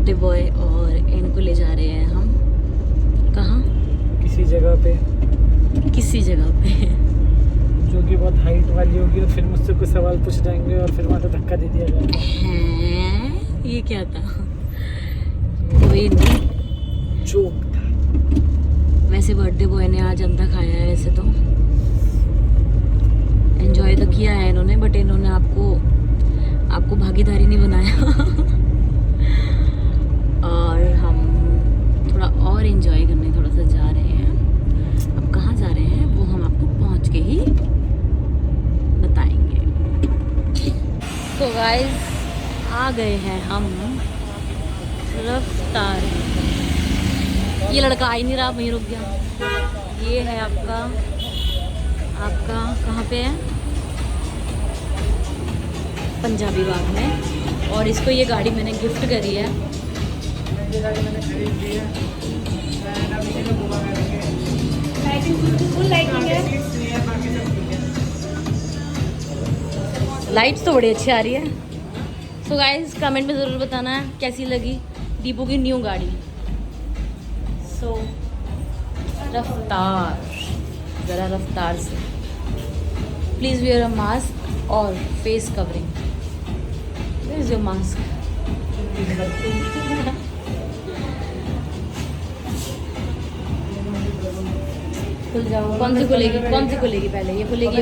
Birthday boy और इनको ले जा रहे हैं हम कहाँ, किसी जगह पे जो कि बहुत हाइट वाली होगी और फिर मुझसे कुछ सवाल पूछ जाएंगे और फिर वहाँ से धक्का दे दिया जाएगा। हैं? ये क्या था? कोई नहीं, जोक था। वैसे बर्थडे बॉय ने आज अंडा खाया है, वैसे तो एंजॉय तो किया है इन्होंने, बट इन्होंने आपको भागीदारी नहीं बनाया। और हम थोड़ा और एंजॉय करने थोड़ा सा जा रहे हैं। अब कहाँ जा रहे हैं वो हम आपको पहुँच के ही बताएंगे। तो गाइस आ गए हैं हम रफ्तार। ये लड़का आ ही नहीं रहा, वहीं रुक गया। ये है आपका कहाँ पे है? पंजाबी बाग में। और इसको ये गाड़ी मैंने गिफ्ट करी है। ये गाड़ी मैंने खरीद ली है। लाइट्स तो बड़ी अच्छी आ रही है। सो गाइस कमेंट में ज़रूर बताना है कैसी लगी दीपू की न्यू गाड़ी। सो रफ्तार, ज़रा रफ्तार से। प्लीज़ वियर अ मास्क और face covering. Where is your mask? खुल जाओ। कौन सी खुलेगी पहले? ये खुलेगी।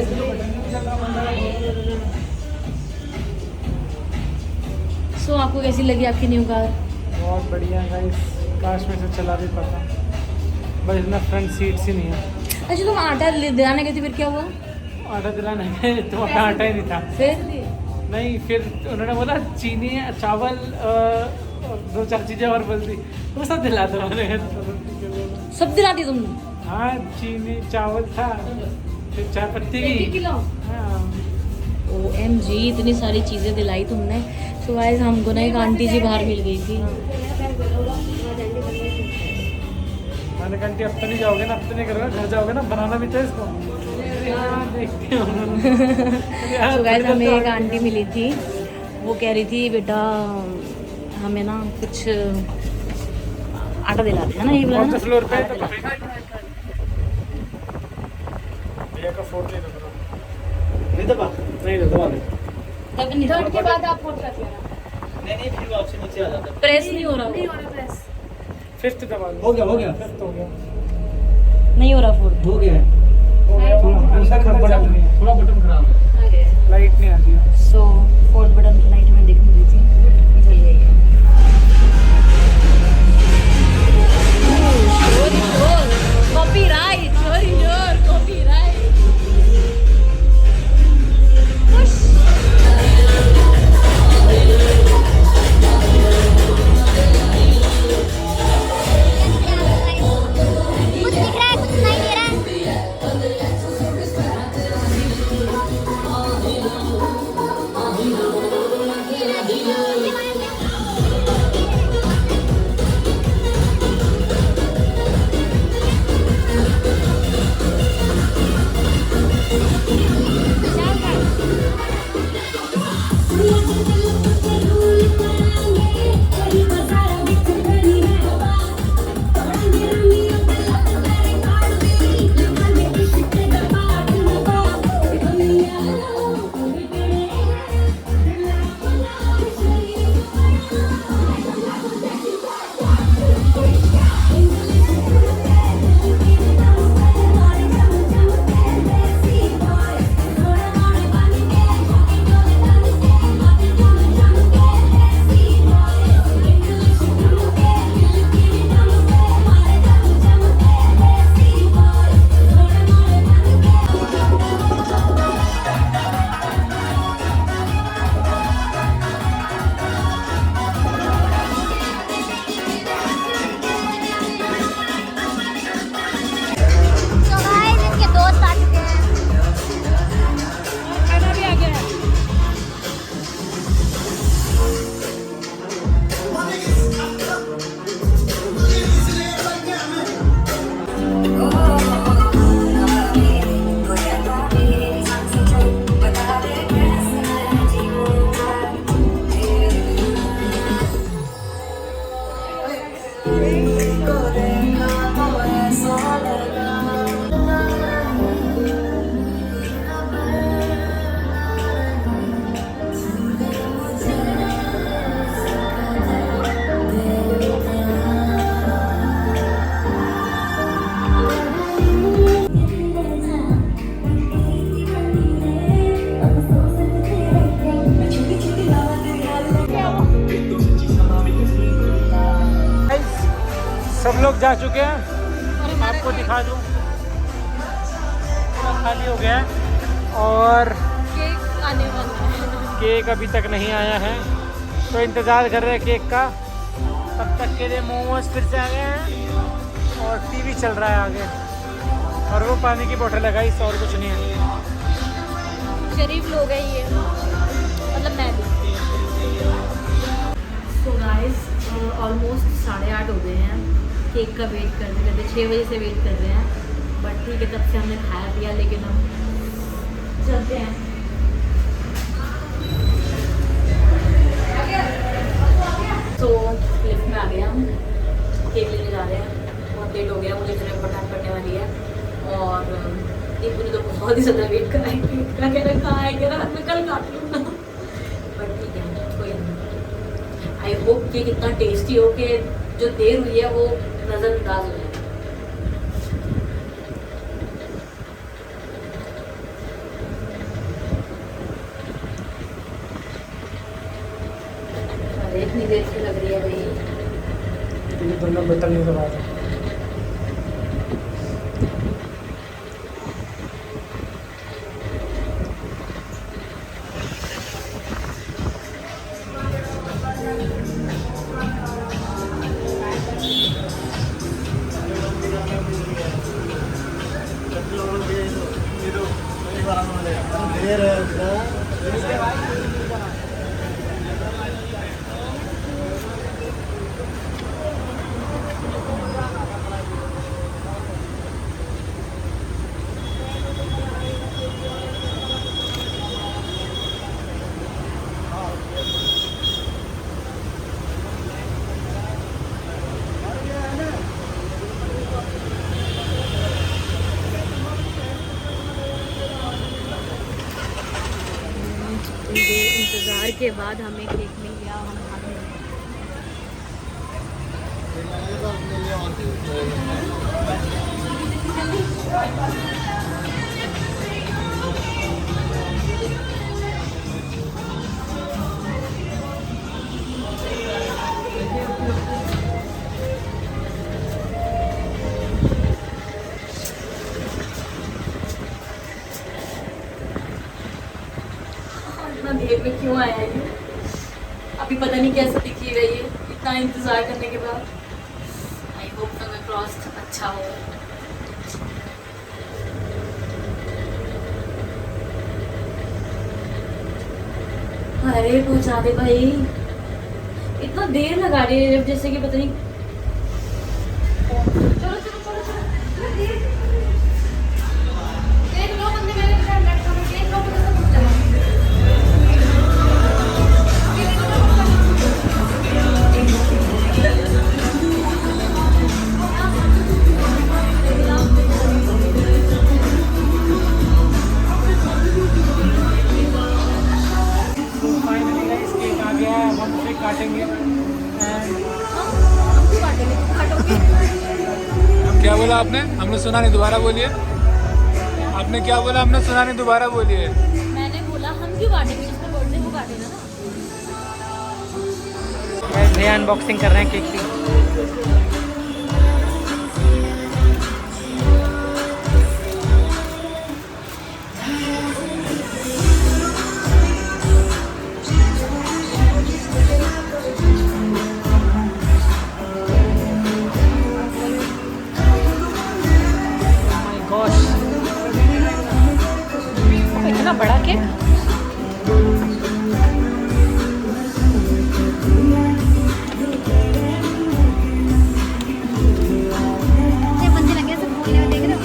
सो आपको कैसी लगी आपकी न्यू कार? बहुत बढ़िया गाइस, काश में से चला भी पाता, बस इतना फ्रंट सीट्स ही नहीं है। अच्छा तुम आटा दिलाने गए थे, फिर क्या हुआ? आटा दिलाने गए तो आटा ही नहीं था। फिर नहीं, फिर उन्होंने बोला चीनी चावल 2-4 चीज़ें और बोल दी, वो सब दिला दो। सब दिला दी तुमने? हाँ, चीनी चावल था, फिर चाय पत्ती की। हाँ। OMG इतनी सारी चीज़ें दिलाई तुमने। तो गाइस हमको ना एक आंटी जी बाहर मिल गई थी। मैंने कहा आंटी अब तो नहीं जाओगे ना, अब तो नहीं करोगे, घर जाओगे ना, बनाना भी था इसको। देखते हो। तो गाइस हमें एक आंटी मिली थी, वो कह रही थी बेटा हमें ना कुछ आटा दिलाते हैं ना, ये बोला ना। फ्लोर पे भैया का फोन ले लो। नहीं दबा तब नहीं थर्ड के बाद आप फोन रख लेना। नहीं फिर वापसी नीचे आ जाता है। प्रेस नहीं हो रहा। नहीं हो रहा प्रेस। फिफ्थ दबा लो। हो गया फिफ्थ हो गया। नहीं हो रहा फोन। हो गया हो गया। थोड़ा बटन खराब है। लाइट नहीं आती है। सो फोर्थ बटन की लाइट हमें दिख नहीं रही थी, जल गई है। Copyright, copyright. कुछ दिख रहा है, कुछ नहीं दिख रहा है। लोग जा चुके हैं, आपको दिखा दूँ खाली हो गया है और केक आने वाला है। केक अभी तक नहीं आया है तो इंतज़ार कर रहे हैं केक का। तब तक के लिए मोमोज फिर से आ गए हैं और टीवी चल रहा है आगे, और वो पानी की बोतल लगाई, और कुछ नहीं है। शरीफ लोग हैं ये, मतलब मैं भी। सो गाइस ऑलमोस्ट 8:30 हो गए हैं। केक का वेट करते करते 6 बजे से वेट कर रहे हैं, बट ठीक है, तब से हमने खाया पिया, लेकिन अब चलते हैं। तो लिफ्ट में आ गए हम, केक लेने जा रहे हैं। बहुत लेट हो गया, मुझे फिर पटाख पड़ने वाली है। और एक ने तो बहुत ही ज़्यादा वेट करा है केक का, कह रहा कहाँ है, कह रहा मैं कल काट लूँगा। बट ठीक है, कोई नहीं। आई होप केक इतना टेस्टी हो कि जो देर हुई है वो नज़रअंदाज हो जाए। अरे इतनी देर से लग रही है भाई। ये दोनों बोतल नहीं दबा रहे। इंतज़ार के बाद हमें केक मिल गया, हम खा रहे हैं। इतना देर में क्यों आया है ये? अभी पता नहीं कैसा दिखी रही है इतना इंतज़ार करने के बाद। आई होप फिंगर क्रॉस्ड अच्छा हो। अरे पहुंचा दे भाई, इतना देर लगा रही है जैसे कि पता नहीं। चलो चलो चलो चलो एक लो बंदे मेरे साथ बैठ कर, एक लो बंदे सब चला। फाइनली गाइस केक आ गया है, हम उसे काटेंगे। क्या बोला आपने? हमने सुना नहीं, दोबारा बोलिए। आपने क्या बोला? हमने सुना नहीं, दोबारा बोलिए। मैंने बोला हम क्यों काटेंगे, जिसका बर्थडे वो काटेगा ना। भैया अनबॉक्सिंग कर रहे हैं केक की। इतना बड़ा केक। बंदे लगे सब खोलने में, देख रहे हो?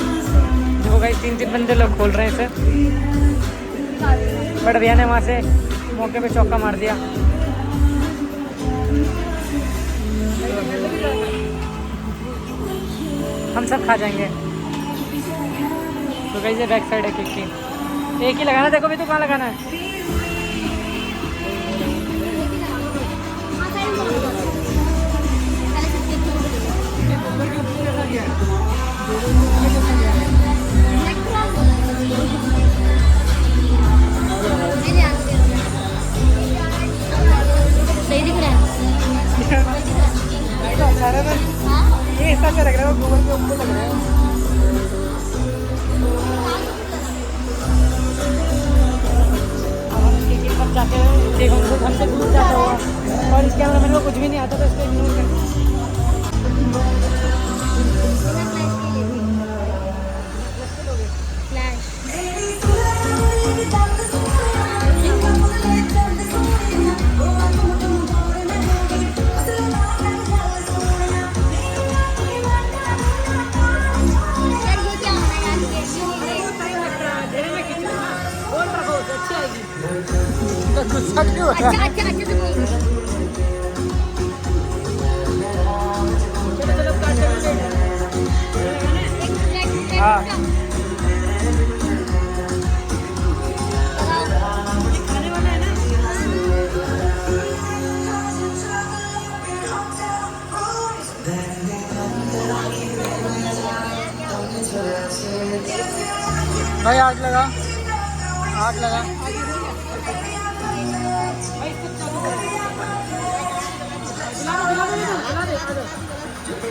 देखो गाइस 3 बंदे लोग खोल रहे हैं इसे, बट भैया ने वहाँ से मौके पे चौका मार दिया। हम सब खा जाएंगे। तो गाइस ये बैक साइड है केक की, एक ही लगाना। देखो भी तो कहाँ लगाना है। सही दिख रहा है। अच्छा रहा है। ये ऐसा लग रहा है गूगल पे ऊपर लग रहा है। अब जाके देखो हमसे दूर जाता हुआ और इस कैमरा मैन को कुछ भी नहीं आता तो इसको इग्नोर करना। गुस्सा क्यों हो रहा है? हाँ भाई आग लगा, आग लगा।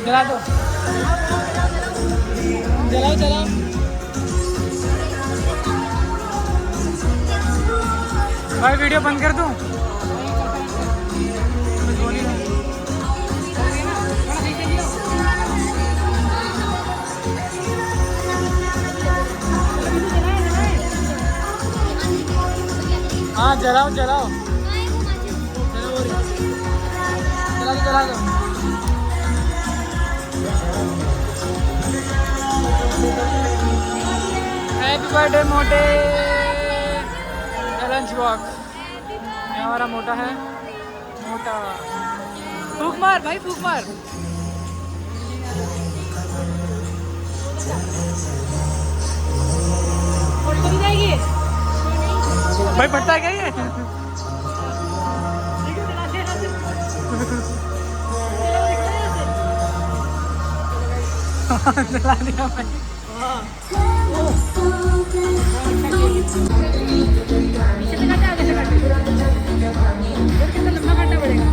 जला दो, जलाओ जलाओ। भाई वीडियो बंद कर दूं? हाँ जलाओ जलाओ, जला दो जला दो। हैप्पी बर्थडे मोटे। लंच बॉक्स ये हमारा मोटा है, मोटा। फूक मार भाई, फूक मार। भाई पड़ता है क्या ये? जला दिया भाई। पीछे से काटे, आगे से काटे। कितना लंबा काटना पड़ेगा?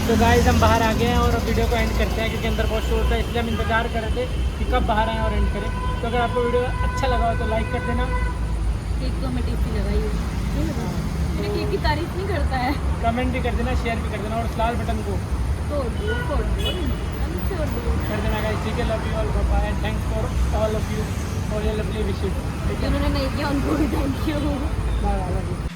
तो गाइस हम बाहर आ गए हैं और अब वीडियो को एंड करते हैं क्योंकि अंदर बहुत शोर था, इसलिए हम इंतजार कर रहे थे कि कब बाहर आएँ और एंड करें। तो अगर आपको वीडियो अच्छा लगा हो तो लाइक कर देना। केक तो हमें टेस्टी लगा ही मेरे केक की तारीफ नहीं करता है। कमेंट भी कर देना, शेयर भी कर देना और उस लाल बटन को तोड़ दो कर देना गाइस। ठीक है, love you all, bye bye and thanks for all of you. और ये लवली बिस्किट जिन्होंने नहीं किया उनको भी थैंक यू। Bye bye.